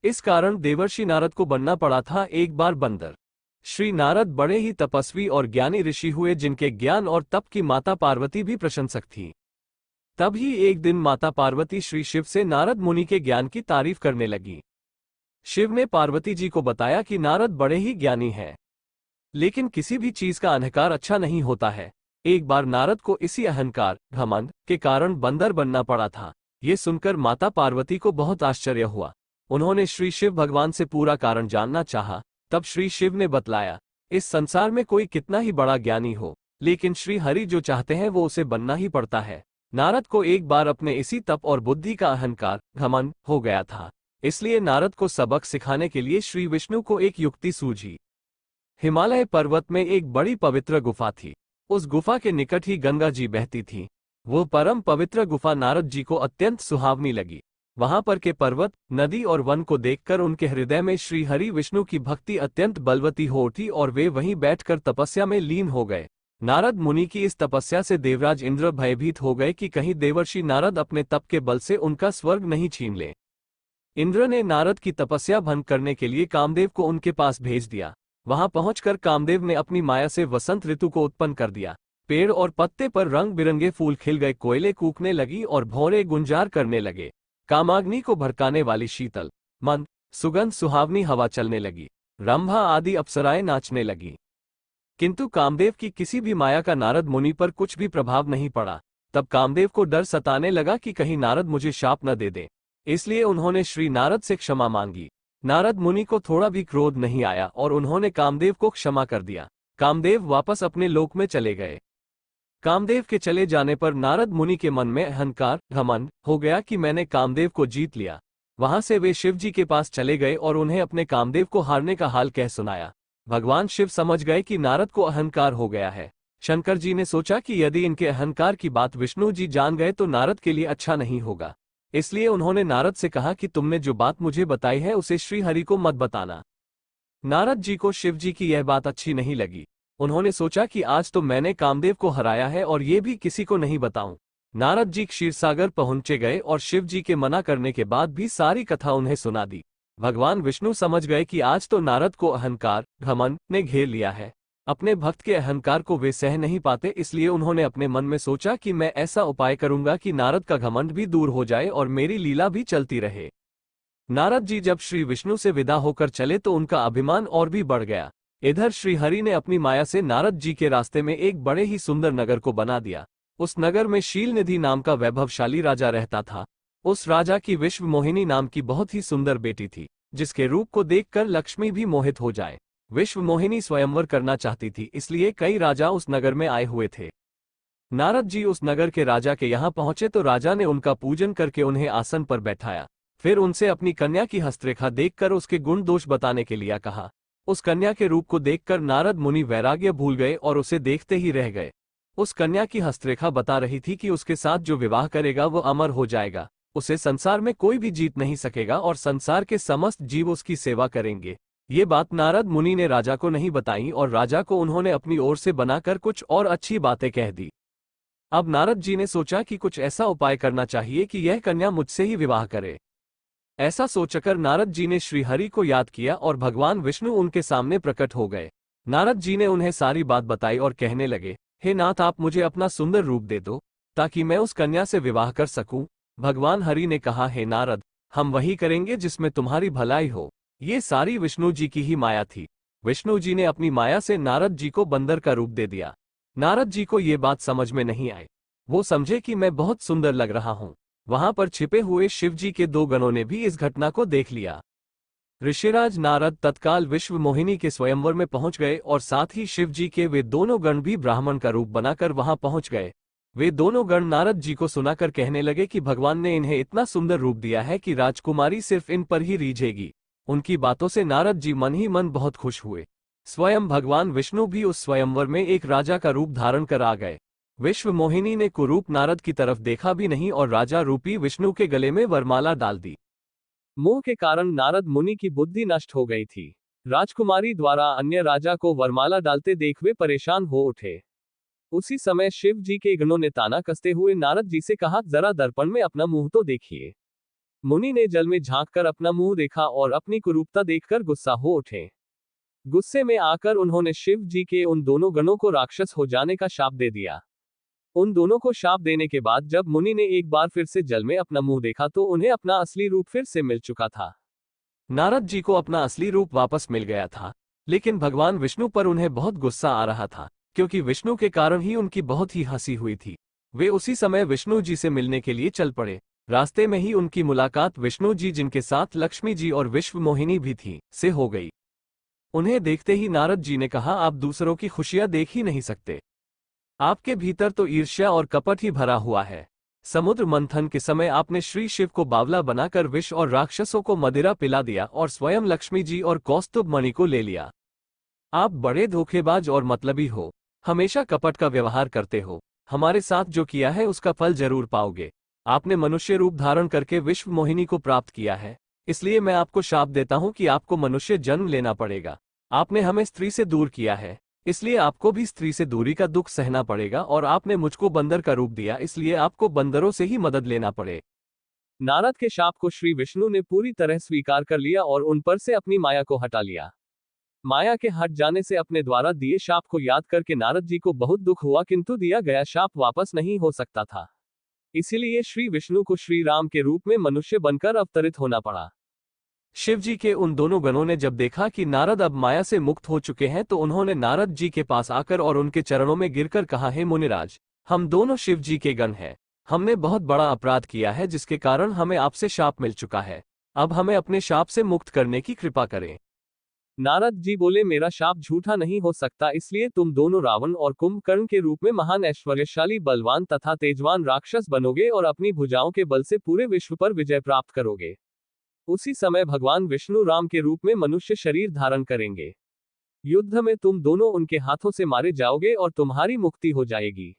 इस कारण देवर्षि नारद को बनना पड़ा था एक बार बंदर। श्री नारद बड़े ही तपस्वी और ज्ञानी ऋषि हुए, जिनके ज्ञान और तप की माता पार्वती भी प्रशंसक थी। तब ही एक दिन माता पार्वती श्री शिव से नारद मुनि के ज्ञान की तारीफ करने लगी। शिव ने पार्वती जी को बताया कि नारद बड़े ही ज्ञानी हैं, लेकिन किसी भी चीज का अहंकार अच्छा नहीं होता है। एक बार नारद को इसी अहंकार, घमंड के कारण बंदर बनना पड़ा था। ये सुनकर माता पार्वती को बहुत आश्चर्य हुआ। उन्होंने श्री शिव भगवान से पूरा कारण जानना चाहा। तब श्री शिव ने बतलाया, इस संसार में कोई कितना ही बड़ा ज्ञानी हो, लेकिन श्री हरि जो चाहते हैं वो उसे बनना ही पड़ता है। नारद को एक बार अपने इसी तप और बुद्धि का अहंकार, घमंड हो गया था। इसलिए नारद को सबक सिखाने के लिए श्री विष्णु को एक युक्ति सूझी। हिमालय पर्वत में एक बड़ी पवित्र गुफा थी। उस गुफा के निकट ही गंगा जी बहती थी। वो परम पवित्र गुफा नारद जी को अत्यंत सुहावनी लगी। वहां पर के पर्वत, नदी और वन को देखकर उनके हृदय में श्री हरि विष्णु की भक्ति अत्यंत बलवती हो उठी और वे वहीं बैठकर तपस्या में लीन हो गए। नारद मुनि की इस तपस्या से देवराज इंद्र भयभीत हो गए कि कहीं देवर्षि नारद अपने तप के बल से उनका स्वर्ग नहीं छीन ले। इंद्र ने नारद की तपस्या भंग करने के लिए कामदेव को उनके पास भेज दिया। वहां पहुंचकर कामदेव ने अपनी माया से वसंत ऋतु को उत्पन्न कर दिया। पेड़ और पत्ते पर रंग बिरंगे फूल खिल गए, कोयले कूकने लगी और भौरे गुंजार करने लगे। कामाग्नि को भड़काने वाली शीतल, मंद, सुगंध सुहावनी हवा चलने लगी। रंभा आदि अप्सराएं नाचने लगी। किंतु कामदेव की किसी भी माया का नारद मुनि पर कुछ भी प्रभाव नहीं पड़ा। तब कामदेव को डर सताने लगा कि कहीं नारद मुझे शाप न दे दे। इसलिए उन्होंने श्री नारद से क्षमा मांगी। नारद मुनि को थोड़ा भी क्रोध नहीं आया और उन्होंने कामदेव को क्षमा कर दिया। कामदेव वापस अपने लोक में चले गए। कामदेव के चले जाने पर नारद मुनि के मन में अहंकार, घमंड हो गया कि मैंने कामदेव को जीत लिया। वहां से वे शिव जी के पास चले गए और उन्हें अपने कामदेव को हारने का हाल कह सुनाया। भगवान शिव समझ गए कि नारद को अहंकार हो गया है। शंकर जी ने सोचा कि यदि इनके अहंकार की बात विष्णु जी जान गए तो नारद के लिए अच्छा नहीं होगा। इसलिए उन्होंने नारद से कहा कि तुमने जो बात मुझे बताई है उसे श्री हरि को मत बताना। नारद जी को शिव जी की यह बात अच्छी नहीं लगी। उन्होंने सोचा कि आज तो मैंने कामदेव को हराया है और ये भी किसी को नहीं बताऊं। नारद जी क्षीरसागर पहुंचे गए और शिव जी के मना करने के बाद भी सारी कथा उन्हें सुना दी। भगवान विष्णु समझ गए कि आज तो नारद को अहंकार, घमंड ने घेर लिया है। अपने भक्त के अहंकार को वे सह नहीं पाते, इसलिए उन्होंने अपने मन में सोचा कि मैं ऐसा उपाय करूंगा कि नारद का घमंड भी दूर हो जाए और मेरी लीला भी चलती रहे। नारद जी जब श्री विष्णु से विदा होकर चले तो उनका अभिमान और भी बढ़ गया। इधर श्री हरि ने अपनी माया से नारद जी के रास्ते में एक बड़े ही सुंदर नगर को बना दिया। उस नगर में शीलनिधि नाम का वैभवशाली राजा रहता था। उस राजा की विश्व मोहिनी नाम की बहुत ही सुंदर बेटी थी, जिसके रूप को देखकर लक्ष्मी भी मोहित हो जाए। विश्व मोहिनी स्वयंवर करना चाहती थी, इसलिए कई राजा उस नगर में आए हुए थे। नारद जी उस नगर के राजा के यहाँ पहुंचे तो राजा ने उनका पूजन करके उन्हें आसन पर बैठाया। फिर उनसे अपनी कन्या की हस्तरेखा देखकर उसके गुण दोष बताने के लिए कहा। उस कन्या के रूप को देखकर नारद मुनि वैराग्य भूल गए और उसे देखते ही रह गए। उस कन्या की हस्तरेखा बता रही थी कि उसके साथ जो विवाह करेगा वो अमर हो जाएगा, उसे संसार में कोई भी जीत नहीं सकेगा और संसार के समस्त जीव उसकी सेवा करेंगे। ये बात नारद मुनि ने राजा को नहीं बताई और राजा को उन्होंने अपनी ओर से बनाकर कुछ और अच्छी बातें कह दी। अब नारद जी ने सोचा कि कुछ ऐसा उपाय करना चाहिए कि यह कन्या मुझसे ही विवाह करे। ऐसा सोचकर नारद जी ने श्री हरि को याद किया और भगवान विष्णु उनके सामने प्रकट हो गए। नारद जी ने उन्हें सारी बात बताई और कहने लगे, हे नाथ, आप मुझे अपना सुंदर रूप दे दो ताकि मैं उस कन्या से विवाह कर सकूं। भगवान हरि ने कहा, हे नारद, हम वही करेंगे जिसमें तुम्हारी भलाई हो। ये सारी विष्णु जी की ही माया थी। विष्णु जी ने अपनी माया से नारद जी को बंदर का रूप दे दिया। नारद जी को ये बात समझ में नहीं आई। वो समझे कि मैं बहुत सुंदर लग रहा हूँ। वहां पर छिपे हुए शिव जी के दो गणों ने भी इस घटना को देख लिया। ऋषिराज नारद तत्काल विश्व मोहिनी के स्वयंवर में पहुंच गए और साथ ही शिव जी के वे दोनों गण भी ब्राह्मण का रूप बनाकर वहां पहुंच गए। वे दोनों गण नारद जी को सुनाकर कहने लगे कि भगवान ने इन्हें इतना सुंदर रूप दिया है कि राजकुमारी सिर्फ इन पर ही रीझेगी। उनकी बातों से नारद जी मन ही मन बहुत खुश हुए। स्वयं भगवान विष्णु भी उस स्वयंवर में एक राजा का रूप धारण कर आ गए। विश्व मोहिनी ने कुरूप नारद की तरफ देखा भी नहीं और राजा रूपी विष्णु के गले में वरमाला डाल दी। मोह के कारण नारद मुनि की बुद्धि नष्ट हो गई थी। राजकुमारी द्वारा अन्य राजा को वरमाला डालते देख वे परेशान हो उठे। उसी समय शिव जी के गणों ने ताना कसते हुए नारद जी से कहा, जरा दर्पण में अपना मुंह तो देखिए। मुनि ने जल में झांककर अपना मुंह देखा और अपनी कुरूपता देखकर गुस्सा हो उठे। गुस्से में आकर उन्होंने शिव जी के उन दोनों गणों को राक्षस हो जाने का शाप दे दिया। उन दोनों को शाप देने के बाद जब मुनि ने एक बार फिर से जल में अपना मुंह देखा तो उन्हें अपना असली रूप फिर से मिल चुका था। नारद जी को अपना असली रूप वापस मिल गया था, लेकिन भगवान विष्णु पर उन्हें बहुत गुस्सा आ रहा था, क्योंकि विष्णु के कारण ही उनकी बहुत ही हंसी हुई थी। वे उसी समय विष्णु जी से मिलने के लिए चल पड़े। रास्ते में ही उनकी मुलाकात विष्णु जी, जिनके साथ लक्ष्मी जी और विश्व मोहिनी भी थी, से हो गई। उन्हें देखते ही नारद जी ने कहा, आप दूसरों की खुशियां देख ही नहीं सकते। आपके भीतर तो ईर्ष्या और कपट ही भरा हुआ है। समुद्र मंथन के समय आपने श्री शिव को बावला बनाकर विष और राक्षसों को मदिरा पिला दिया और स्वयं लक्ष्मी जी और कौस्तुभ मणि को ले लिया। आप बड़े धोखेबाज और मतलबी हो, हमेशा कपट का व्यवहार करते हो। हमारे साथ जो किया है उसका फल जरूर पाओगे। आपने मनुष्य रूप धारण करके विश्व मोहिनी को प्राप्त किया है, इसलिए मैं आपको शाप देता हूं कि आपको मनुष्य जन्म लेना पड़ेगा। आपने हमें स्त्री से दूर किया है, इसलिए आपको भी स्त्री से दूरी का दुख सहना पड़ेगा, और आपने मुझको बंदर का रूप दिया, इसलिए आपको बंदरों से ही मदद लेना पड़े। नारद के शाप को श्री विष्णु ने पूरी तरह स्वीकार कर लिया और उन पर से अपनी माया को हटा लिया। माया के हट जाने से अपने द्वारा दिए शाप को याद करके नारद जी को बहुत दुख हुआ, किंतु दिया गया शाप वापस नहीं हो सकता था। इसीलिए श्री विष्णु को श्री राम के रूप में मनुष्य बनकर अवतरित होना पड़ा। शिवजी के उन दोनों गणों ने जब देखा कि नारद अब माया से मुक्त हो चुके हैं तो उन्होंने नारद जी के पास आकर और उनके चरणों में गिरकर कहा, हे मुनिराज, हम दोनों शिव जी के गण हैं। हमने बहुत बड़ा अपराध किया है जिसके कारण हमें आपसे शाप मिल चुका है। अब हमें अपने शाप से मुक्त करने की कृपा करें। नारद जी बोले, मेरा शाप झूठा नहीं हो सकता, इसलिए तुम दोनों रावण और कुंभकर्ण के रूप में महान ऐश्वर्यशाली, बलवान तथा तेजवान राक्षस बनोगे और अपनी भुजाओं के बल से पूरे विश्व पर विजय प्राप्त करोगे। उसी समय भगवान विष्णु राम के रूप में मनुष्य शरीर धारण करेंगे। युद्ध में तुम दोनों उनके हाथों से मारे जाओगे और तुम्हारी मुक्ति हो जाएगी।